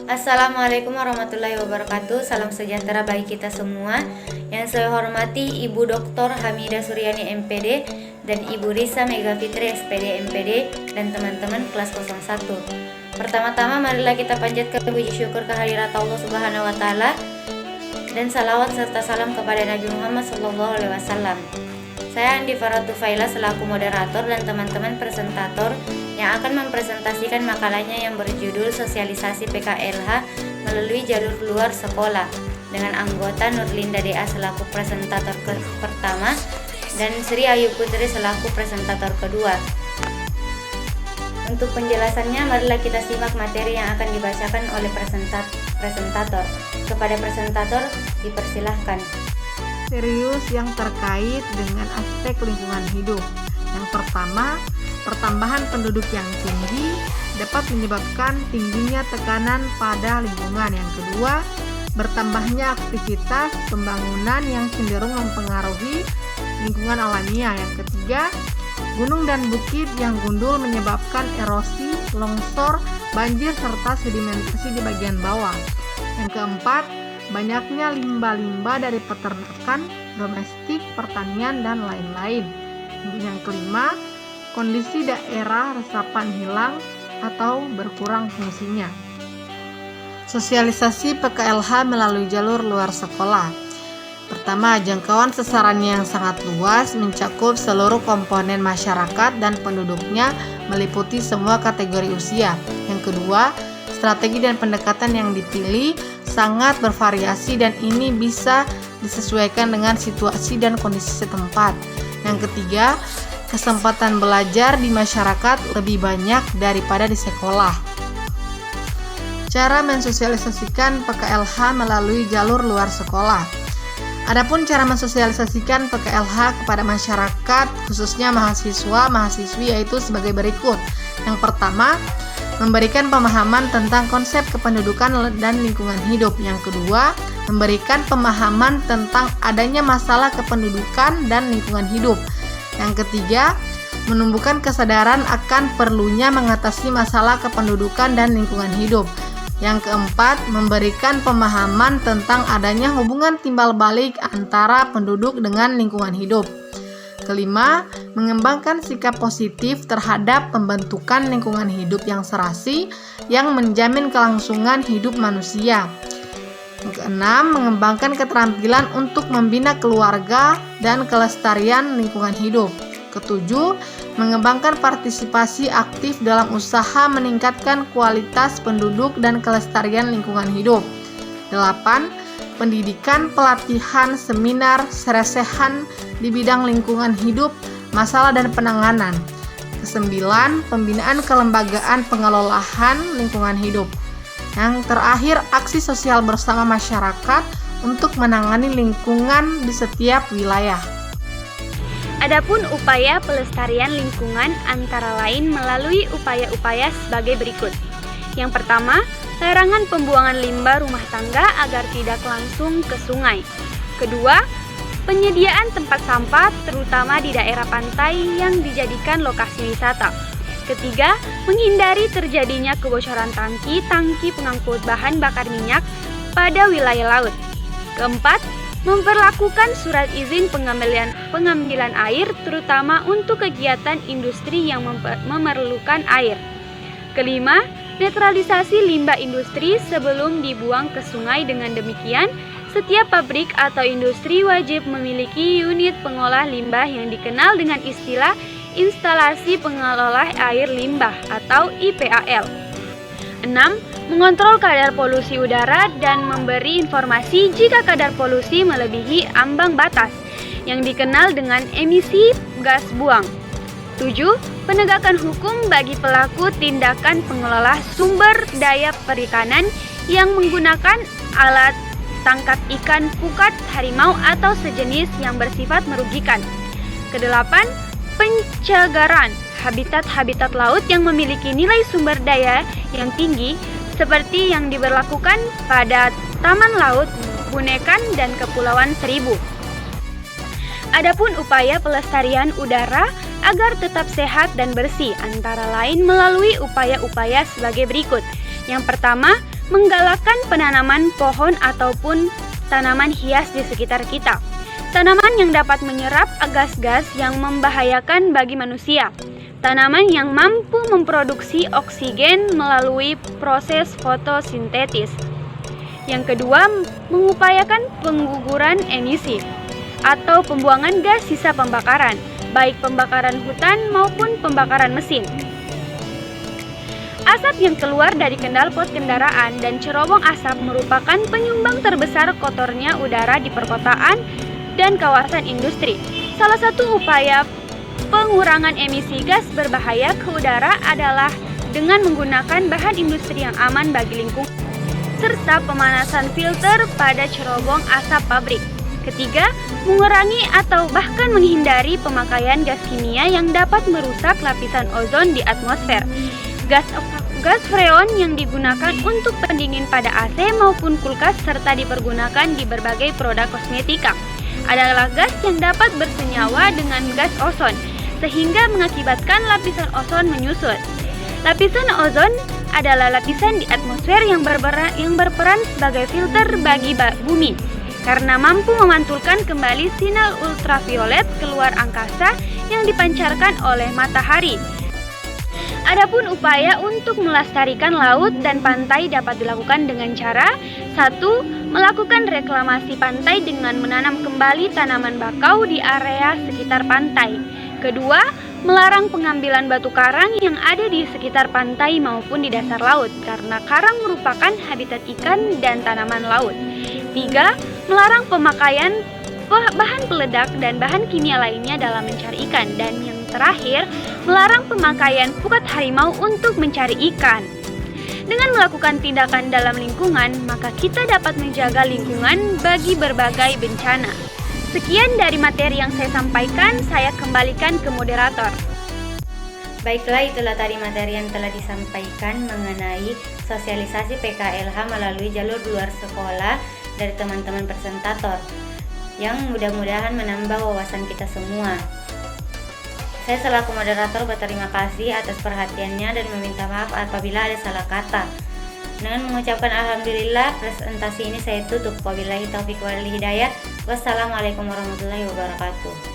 Assalamualaikum warahmatullahi wabarakatuh. Salam sejahtera bagi kita semua. Yang saya hormati Ibu Dr. Hamidah Suryani MPD dan Ibu Risa Megafitri SPD MPD dan teman-teman kelas 01. Pertama-tama marilah kita panjatkan puji syukur kehadirat Allah Subhanahu wa taala dan salawat serta salam kepada Nabi Muhammad SAW. Saya Andi Faratu Faila selaku moderator dan teman-teman presentator yang akan mempresentasikan makalahnya yang berjudul Sosialisasi PKLH melalui jalur luar sekolah dengan anggota Nurlinda DA selaku presentator pertama dan Sri Ayu Putri selaku presentator kedua. Untuk penjelasannya, marilah kita simak materi yang akan dibacakan oleh presentator. Kepada presentator, dipersilahkan. Serius yang terkait dengan aspek lingkungan hidup. Yang pertama, pertambahan penduduk yang tinggi dapat menyebabkan tingginya tekanan pada lingkungan. Yang kedua, bertambahnya aktivitas pembangunan yang cenderung mempengaruhi lingkungan alamiah. Yang ketiga, gunung dan bukit yang gundul menyebabkan erosi, longsor, banjir, serta sedimentasi di bagian bawah. Yang keempat, banyaknya limbah-limbah dari peternakan, domestik, pertanian, dan lain-lain. Yang kelima, kondisi daerah resapan hilang atau berkurang fungsinya. Sosialisasi PKLH melalui jalur luar sekolah. Pertama, jangkauan sasarannya yang sangat luas, mencakup seluruh komponen masyarakat dan penduduknya, meliputi semua kategori usia. Yang kedua, strategi dan pendekatan yang dipilih sangat bervariasi dan ini bisa disesuaikan dengan situasi dan kondisi setempat. Yang ketiga, kesempatan belajar di masyarakat lebih banyak daripada di sekolah. Cara mensosialisasikan PKLH melalui jalur luar sekolah. Adapun cara mensosialisasikan PKLH kepada masyarakat, khususnya mahasiswa, mahasiswi, yaitu sebagai berikut. Yang pertama, memberikan pemahaman tentang konsep kependudukan dan lingkungan hidup. Yang kedua, memberikan pemahaman tentang adanya masalah kependudukan dan lingkungan hidup. Yang ketiga, menumbuhkan kesadaran akan perlunya mengatasi masalah kependudukan dan lingkungan hidup. Yang keempat, memberikan pemahaman tentang adanya hubungan timbal balik antara penduduk dengan lingkungan hidup. Kelima, mengembangkan sikap positif terhadap pembentukan lingkungan hidup yang serasi yang menjamin kelangsungan hidup manusia. Yang keenam, mengembangkan keterampilan untuk membina keluarga dan kelestarian lingkungan hidup. Ketujuh, mengembangkan partisipasi aktif dalam usaha meningkatkan kualitas penduduk dan kelestarian lingkungan hidup. 8. Pendidikan, pelatihan, seminar, seresehan di bidang lingkungan hidup, masalah dan penanganan. Kesembilan, pembinaan kelembagaan pengelolaan lingkungan hidup. Yang terakhir, aksi sosial bersama masyarakat untuk menangani lingkungan di setiap wilayah. Adapun upaya pelestarian lingkungan antara lain melalui upaya-upaya sebagai berikut. Yang pertama, larangan pembuangan limbah rumah tangga agar tidak langsung ke sungai. Kedua, penyediaan tempat sampah terutama di daerah pantai yang dijadikan lokasi wisata. Ketiga, menghindari terjadinya kebocoran tangki pengangkut bahan bakar minyak pada wilayah laut. Keempat, memperlakukan surat izin pengambilan air terutama untuk kegiatan industri yang memerlukan air. Kelima, netralisasi limbah industri sebelum dibuang ke sungai. Dengan demikian, setiap pabrik atau industri wajib memiliki unit pengolah limbah yang dikenal dengan istilah instalasi pengelola air limbah atau IPAL. 6. Mengontrol kadar polusi udara dan memberi informasi jika kadar polusi melebihi ambang batas yang dikenal dengan emisi gas buang. 7. Penegakan hukum bagi pelaku tindakan pengelola sumber daya perikanan yang menggunakan alat tangkap ikan pukat, harimau, atau sejenis yang bersifat merugikan. Kedelapan, pencagaran habitat-habitat laut yang memiliki nilai sumber daya yang tinggi seperti yang diberlakukan pada Taman Laut Bunekan dan Kepulauan Seribu. Adapun upaya pelestarian udara agar tetap sehat dan bersih antara lain melalui upaya-upaya sebagai berikut. Yang pertama, menggalakkan penanaman pohon ataupun tanaman hias di sekitar kita. Tanaman yang dapat menyerap gas-gas yang membahayakan bagi manusia. Tanaman yang mampu memproduksi oksigen melalui proses fotosintesis. Yang kedua, mengupayakan pengguguran emisi atau pembuangan gas sisa pembakaran, baik pembakaran hutan maupun pembakaran mesin. Asap yang keluar dari knalpot kendaraan dan cerobong asap merupakan penyumbang terbesar kotornya udara di perkotaan dan kawasan industri. Salah satu upaya pengurangan emisi gas berbahaya ke udara adalah dengan menggunakan bahan industri yang aman bagi lingkungan, serta pemanasan filter pada cerobong asap pabrik. Ketiga, mengurangi atau bahkan menghindari pemakaian gas kimia yang dapat merusak lapisan ozon di atmosfer. Gas freon yang digunakan untuk pendingin pada AC maupun kulkas serta dipergunakan di berbagai produk kosmetika adalah gas yang dapat bersenyawa dengan gas ozon sehingga mengakibatkan lapisan ozon menyusut. Lapisan ozon adalah lapisan di atmosfer yang berperan sebagai filter bagi bumi karena mampu memantulkan kembali sinar ultraviolet keluar angkasa yang dipancarkan oleh matahari. Adapun upaya untuk melestarikan laut dan pantai dapat dilakukan dengan cara 1. Melakukan reklamasi pantai dengan menanam kembali tanaman bakau di area sekitar pantai. Kedua, melarang pengambilan batu karang yang ada di sekitar pantai maupun di dasar laut karena karang merupakan habitat ikan dan tanaman laut. 3. Melarang pemakaian bahan peledak dan bahan kimia lainnya dalam mencari ikan. Dan yang terakhir, melarang pemakaian pukat harimau untuk mencari ikan. Dengan melakukan tindakan dalam lingkungan, maka kita dapat menjaga lingkungan bagi berbagai bencana. Sekian dari materi yang saya sampaikan, saya kembalikan ke moderator. Baiklah, itulah tadi materi yang telah disampaikan mengenai sosialisasi PKLH melalui jalur luar sekolah dari teman-teman presentator, yang mudah-mudahan menambah wawasan kita semua. Saya selaku moderator berterima kasih atas perhatiannya dan meminta maaf apabila ada salah kata. Dengan mengucapkan alhamdulillah, presentasi ini saya tutup. Wabillahi taufiq wal hidayah. Wassalamualaikum warahmatullahi wabarakatuh.